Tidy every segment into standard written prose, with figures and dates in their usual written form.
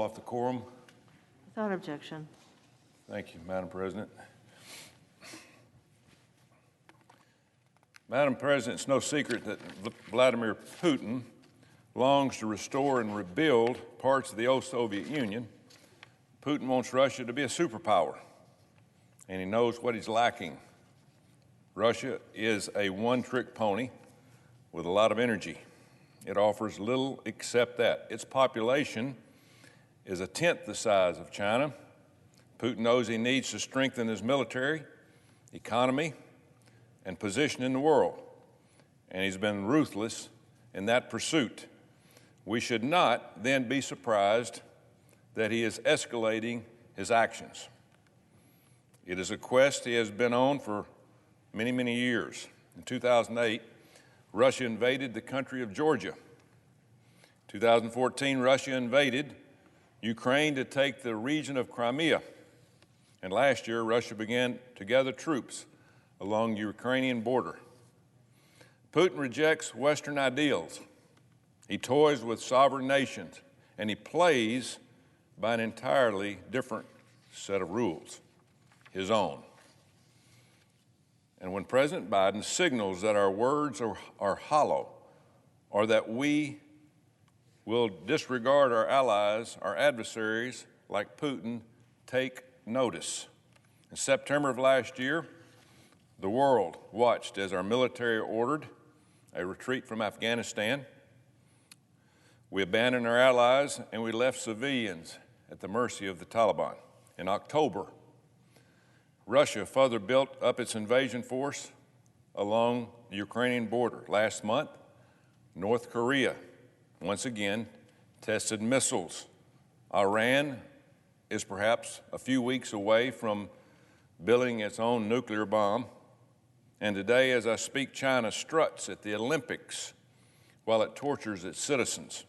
off the quorum. Without objection. Thank you, Madam President. Madam President, it's no secret that Vladimir Putin longs to restore and rebuild parts of the old Soviet Union. Putin wants Russia to be a superpower, and he knows what he's lacking. Russia is a one-trick pony with a lot of energy. It offers little except that. Its population is a tenth the size of China. Putin knows he needs to strengthen his military, economy, and position in the world, and he's been ruthless in that pursuit. We should not then be surprised that he is escalating his actions. It is a quest he has been on for many, many years. In 2008, Russia invaded the country of Georgia. 2014, Russia invaded Ukraine to take the region of Crimea. And last year, Russia began to gather troops along the Ukrainian border. Putin rejects Western ideals. He toys with sovereign nations, and he plays by an entirely different set of rules, his own. And when President Biden signals that our words are hollow, or that we will disregard our allies, our adversaries, like Putin, take notice. In September of last year, the world watched as our military ordered a retreat from Afghanistan. We abandoned our allies and we left civilians at the mercy of the Taliban. In October, Russia further built up its invasion force along the Ukrainian border. Last month, North Korea once again tested missiles. Iran is perhaps a few weeks away from building its own nuclear bomb. And today, as I speak, China struts at the Olympics while it tortures its citizens.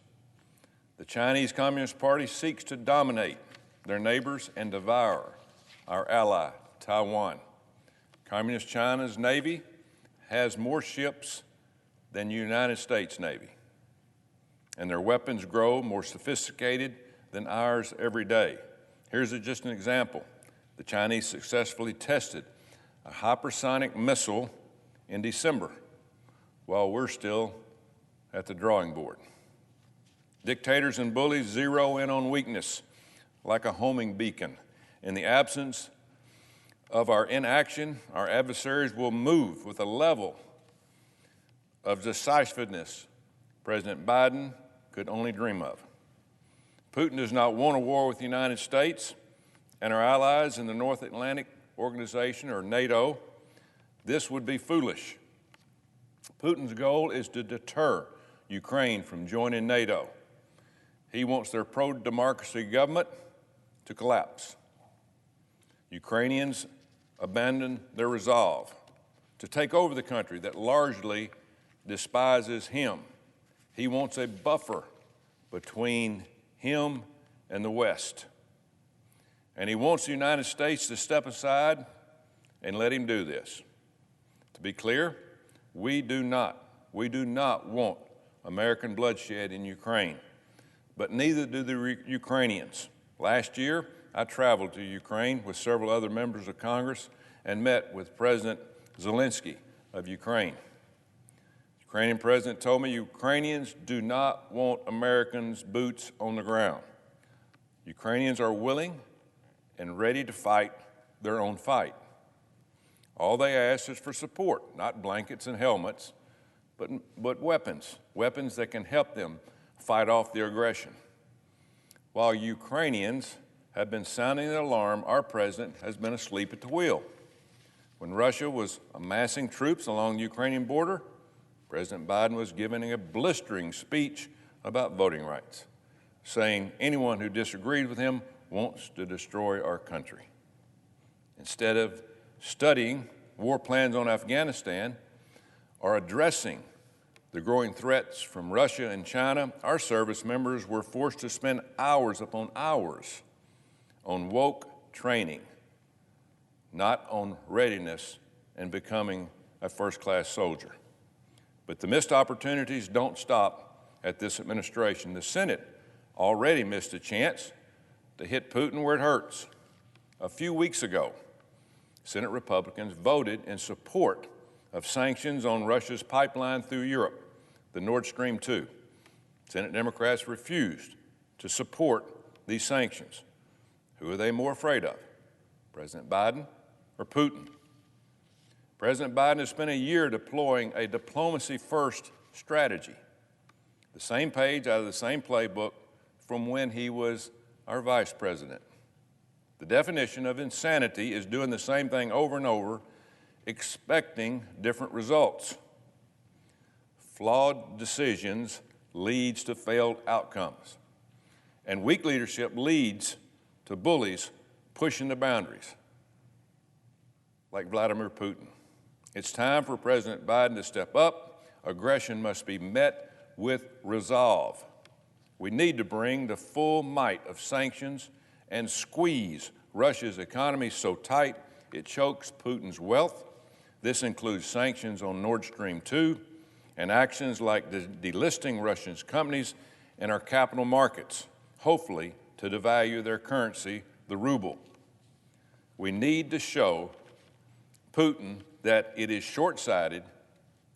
The Chinese Communist Party seeks to dominate their neighbors and devour our ally, Taiwan. Communist China's Navy has more ships than the United States Navy, and their weapons grow more sophisticated than ours every day. Here's just an example. The Chinese successfully tested a hypersonic missile in December while we're still at the drawing board. Dictators and bullies zero in on weakness like a homing beacon. In the absence of our inaction, our adversaries will move with a level of decisiveness President Biden could only dream of. Putin does not want a war with the United States and our allies in the North Atlantic Organization, or NATO. This would be foolish. Putin's goal is to deter Ukraine from joining NATO. He wants their pro-democracy government to collapse. Ukrainians abandon their resolve to take over the country that largely despises him. He wants a buffer between him and the West. And he wants the United States to step aside and let him do this. To be clear, we do not want American bloodshed in Ukraine, but neither do the Ukrainians. Last year, I traveled to Ukraine with several other members of Congress and met with President Zelensky of Ukraine. The Ukrainian president told me Ukrainians do not want Americans' boots on the ground. Ukrainians are willing and ready to fight their own fight. All they ask is for support, not blankets and helmets, but weapons that can help them fight off the aggression. While Ukrainians have been sounding the alarm, our president has been asleep at the wheel. When Russia was amassing troops along the Ukrainian border, President Biden was giving a blistering speech about voting rights, saying anyone who disagreed with him wants to destroy our country. Instead of studying war plans on Afghanistan or addressing the growing threats from Russia and China, our service members were forced to spend hours upon hours on woke training, not on readiness and becoming a first-class soldier. But the missed opportunities don't stop at this administration. The Senate already missed a chance to hit Putin where it hurts. A few weeks ago, Senate Republicans voted in support of sanctions on Russia's pipeline through Europe, the Nord Stream 2. Senate Democrats refused to support these sanctions. Who are they more afraid of, President Biden or Putin? President Biden has spent a year deploying a diplomacy-first strategy, the same page out of the same playbook from when he was our vice president. The definition of insanity is doing the same thing over and over, expecting different results. Flawed decisions leads to failed outcomes, and weak leadership leads to bullies pushing the boundaries, like Vladimir Putin. It's time for President Biden to step up. Aggression must be met with resolve. We need to bring the full might of sanctions and squeeze Russia's economy so tight it chokes Putin's wealth. This includes sanctions on Nord Stream 2 and actions like delisting Russian companies in our capital markets, hopefully to devalue their currency, the ruble. We need to show Putin that it is short-sighted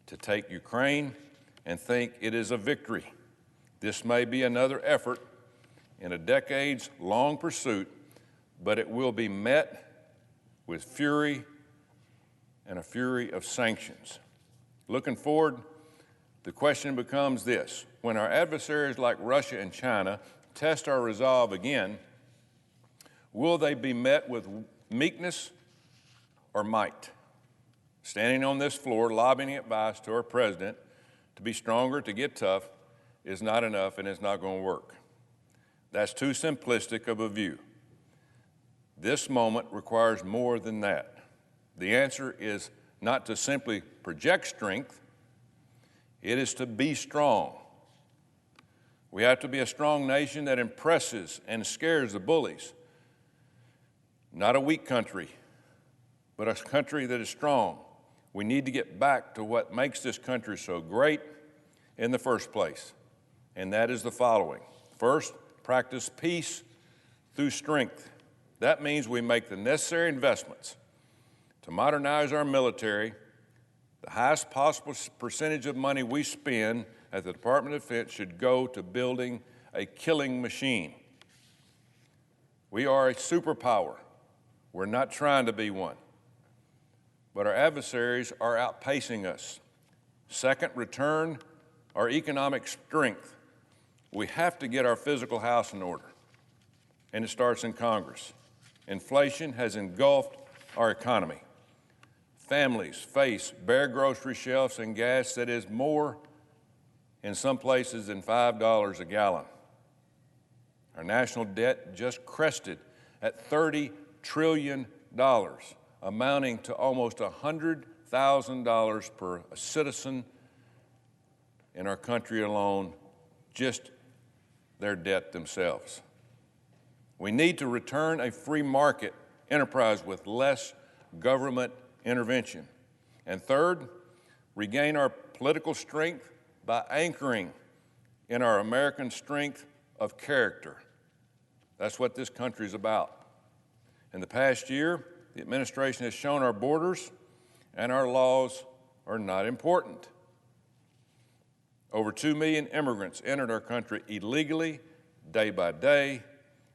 to take Ukraine and think it is a victory. This may be another effort in a decades-long pursuit, but it will be met with fury and a fury of sanctions. Looking forward, the question becomes this: when our adversaries like Russia and China test our resolve again, will they be met with meekness or might? Standing on this floor, lobbying advice to our president to be stronger, to get tough, is not enough, and it's not going to work. That's too simplistic of a view. This moment requires more than that. The answer is not to simply project strength, it is to be strong. We have to be a strong nation that impresses and scares the bullies. Not a weak country, but a country that is strong. We need to get back to what makes this country so great in the first place, and that is the following. First, practice peace through strength. That means we make the necessary investments to modernize our military. The highest possible percentage of money we spend at the Department of Defense should go to building a killing machine. We are a superpower. We're not trying to be one, but our adversaries are outpacing us. Second, return our economic strength. We have to get our physical house in order, and it starts in Congress. Inflation has engulfed our economy. Families face bare grocery shelves and gas that is more in some places than $5 a gallon. Our national debt just crested at $30 trillion, amounting to almost $100,000 per citizen in our country alone, just their debt themselves. We need to return a free market enterprise with less government intervention. And third, regain our political strength by anchoring in our American strength of character. That's what this country is about. In the past year, the administration has shown our borders and our laws are not important. Over 2 million immigrants entered our country illegally day by day,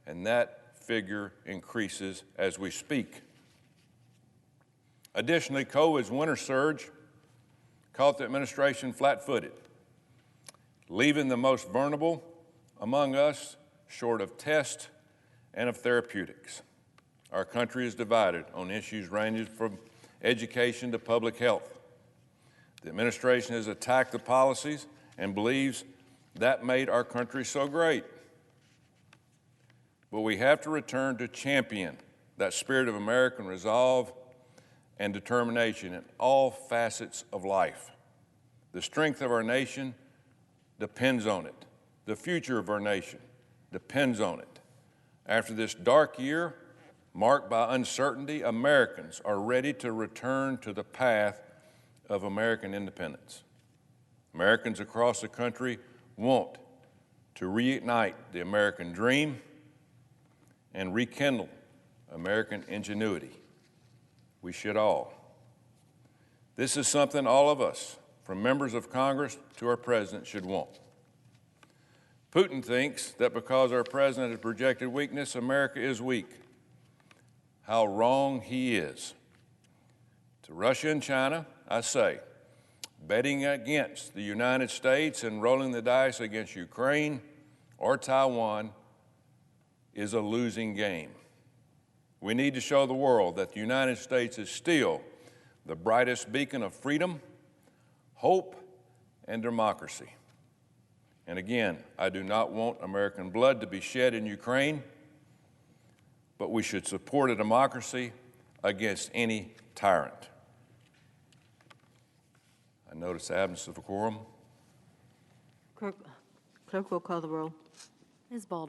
and that figure increases as we speak. Additionally, COVID's winter surge caught the administration flat-footed, leaving the most vulnerable among us short of tests and of therapeutics. Our country is divided on issues ranging from education to public health. The administration has attacked the policies and believes that made our country so great. But we have to return to champion that spirit of American resolve and determination in all facets of life. The strength of our nation depends on it. The future of our nation depends on it. After this dark year, marked by uncertainty, Americans are ready to return to the path of American independence. Americans across the country want to reignite the American dream and rekindle American ingenuity. We should all. This is something all of us, from members of Congress to our president, should want. Putin thinks that because our president has projected weakness, America is weak. How wrong he is. To Russia and China, I say, betting against the United States and rolling the dice against Ukraine or Taiwan is a losing game. We need to show the world that the United States is still the brightest beacon of freedom, hope, and democracy. And again, I do not want American blood to be shed in Ukraine, but we should support a democracy against any tyrant. I notice the absence of a quorum. Clerk will call the roll. Ms. Baldwin.